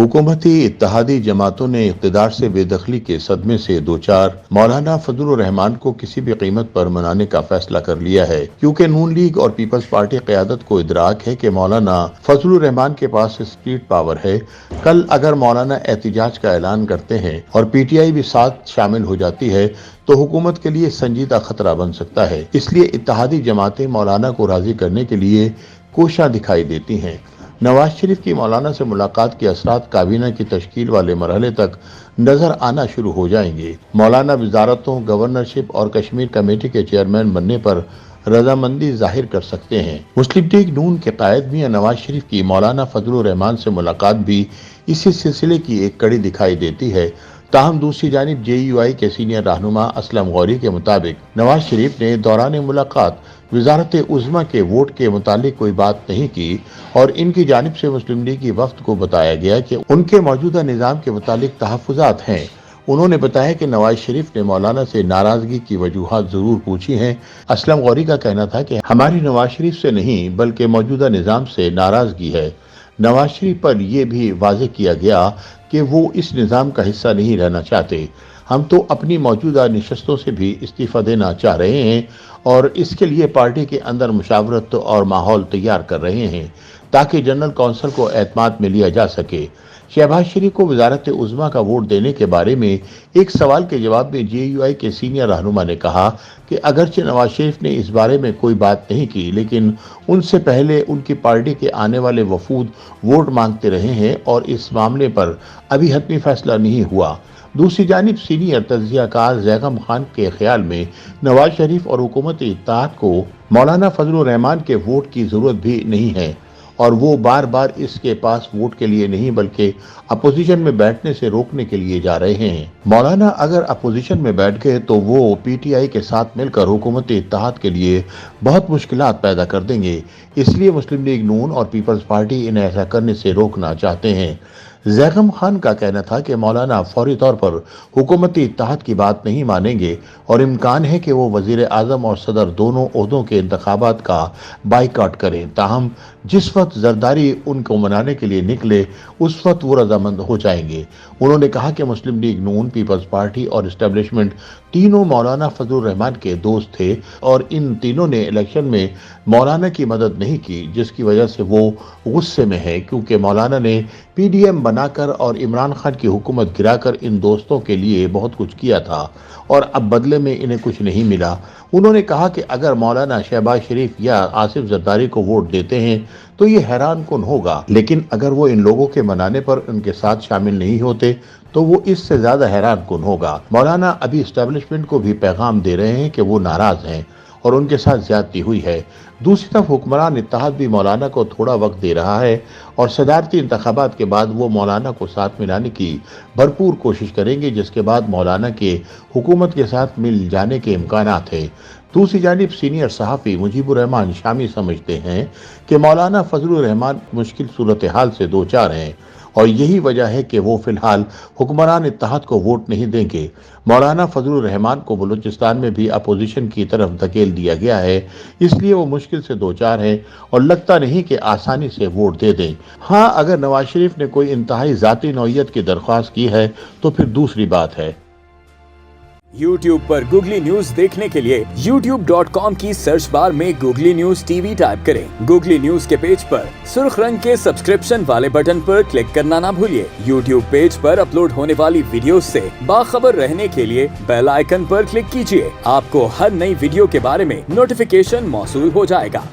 हुकूमती इत्तेहादी जमातों ने इक़्तिदार से बेदखली के सदमे से दो चार मौलाना फजलुर रहमान को किसी भी कीमत पर मनाने का फैसला कर लिया है, क्योंकि नून लीग और पीपल्स पार्टी क़यादत को इदराक है कि मौलाना फजलुर रहमान के पास स्ट्रीट पावर है। कल अगर मौलाना एहतिजाज का ऐलान करते हैं और PTI भी साथ शामिल हो जाती है तो हुकूमत के लिए संजीदा खतरा बन सकता है। इसलिए इत्तेहादी जमातें मौलाना को राजी करने के लिए कोशिशें दिखाई देती हैं। नवाज शरीफ की मौलाना से मुलाकात के असरात काबीना की तश्कील वाले मरहले तक नजर आना शुरू हो जाएंगे। मौलाना वजारतों, गवर्नरशिप और कश्मीर कमेटी के चेयरमैन बनने पर रजामंदी जाहिर कर सकते हैं। मुस्लिम लीग नून के कायद मियां नवाज शरीफ की मौलाना फजलुर रहमान से मुलाकात भी इसी सिलसिले की एक कड़ी दिखाई देती है। ताहम दूसरी जानिब JUI के सीनियर रहनुमा असलम गौरी के मुताबिक नवाज शरीफ ने दौरान मुलाकात वजारत उज़्मा के वोट के मुतालिक कोई बात नहीं की और इनकी जानिब से मुस्लिम लीग की वफ्द को बताया गया कि उनके मौजूदा निज़ाम के मुतालिक तहफ़्फ़ुज़ात हैं। उन्होंने बताया कि नवाज शरीफ ने मौलाना से नाराजगी की वजूहात जरूर पूछी हैं। असलम गौरी का कहना था कि हमारी नवाज शरीफ से नहीं बल्कि मौजूदा निज़ाम से नाराजगी है। नवाज शरीफ पर यह भी वाज़ेह किया गया कि वो इस निज़ाम का हिस्सा नहीं रहना चाहते। हम तो अपनी मौजूदा नशस्तों से भी इस्तीफ़ा देना चाह रहे हैं और इसके लिए पार्टी के अंदर मुशावरत और माहौल तैयार कर रहे हैं ताकि जनरल कौंसिल को एतमाद में लिया जा सके। शहबाज शरीफ को वजारत उज़्मा का वोट देने के बारे में एक सवाल के जवाब में JUI के सीनियर रहनुमा ने कहा कि अगरचे नवाज शरीफ ने इस बारे में कोई बात नहीं की, लेकिन उनसे पहले उनकी पार्टी के आने वाले वफूद वोट मांगते रहे हैं और इस मामले पर अभी हतमी फैसला नहीं हुआ। दूसरी जानिब सीनियर तज्ज़ियाकार ज़ैगम खान के ख्याल में नवाज शरीफ और हुकूमती इत्तेहाद को मौलाना फजलुर रहमान के वोट की ज़रूरत भी नहीं है और वो बार बार इसके पास वोट के लिए नहीं बल्कि अपोजिशन में बैठने से रोकने के लिए जा रहे हैं। मौलाना अगर अपोजिशन में बैठ गए तो वो PTI के साथ मिलकर हुकूमती इत्तेहाद के लिए बहुत मुश्किलात पैदा कर देंगे। इसलिए मुस्लिम लीग नून और पीपल्स पार्टी इन्हें ऐसा करने से रोकना चाहते हैं। ज़ैगम खान का कहना था कि मौलाना फौरी तौर पर हुकूमती इत्तेहाद की बात नहीं मानेंगे और इम्कान है कि वो वज़ीर आज़म और सदर दोनों ओहदों के इंतखाबात का बाइकाट करें। ताहम जिस वक्त जरदारी उनको मनाने के लिए निकले उस वक्त वो रजामंद हो जाएंगे। उन्होंने कहा कि मुस्लिम लीग नून, पीपल्स पार्टी और इस्टेब्लिशमेंट तीनों मौलाना फजलुर रहमान के दोस्त थे और इन तीनों ने इलेक्शन में मौलाना की मदद नहीं की, जिसकी वजह से वो गुस्से में है क्योंकि मौलाना ने PDM बनाकर और इमरान खान की हुकूमत गिराकर इन दोस्तों के लिए बहुत कुछ किया था और अब बदले में इन्हें कुछ नहीं मिला। उन्होंने कहा कि अगर मौलाना शहबाज शरीफ या आसिफ जरदारी को वोट देते हैं तो ये हैरान कुन होगा, लेकिन अगर वो इन लोगों के मनाने पर उनके साथ शामिल नहीं होते तो वो इससे ज्यादा हैरान कुन होगा। मौलाना अभी इस्टेब्लिशमेंट को भी पैगाम दे रहे हैं कि वो नाराज हैं और उनके साथ ज्यादती हुई है। दूसरी तरफ हुक्मरान इत्तेहाद भी मौलाना को थोड़ा वक्त दे रहा है और सदारती इंतखाबात के बाद वो मौलाना को साथ मिलाने की भरपूर कोशिश करेंगे, जिसके बाद मौलाना के हुकूमत के साथ मिल जाने के इम्कानात है। दूसरी जानिब सीनियर सहाफ़ी मुजीबुर रहमान शामी समझते हैं कि मौलाना फजलुर रहमान मुश्किल सूरत हाल से दो चार हैं और यही वजह है कि वो फिलहाल हुक्मरान इत्तेहाद को वोट नहीं देंगे। मौलाना फजलुर रहमान को बलूचिस्तान में भी अपोजिशन की तरफ धकेल दिया गया है, इसलिए वो मुश्किल से दो चार हैं और लगता नहीं कि आसानी से वोट दे दें। हाँ, अगर नवाज शरीफ ने कोई इंतहाई ज़ाती नौइयत की दरख्वास्त की है तो फिर दूसरी बात है। YouTube पर गूगली न्यूज देखने के लिए youtube.com की सर्च बार में गूगली न्यूज TV टाइप करें। गूगली न्यूज के पेज पर सुर्ख रंग के सब्सक्रिप्शन वाले बटन पर क्लिक करना ना भूलिए। YouTube पेज पर अपलोड होने वाली वीडियोस से बाखबर रहने के लिए बेल आइकन पर क्लिक कीजिए। आपको हर नई वीडियो के बारे में नोटिफिकेशन मौसूल हो जाएगा।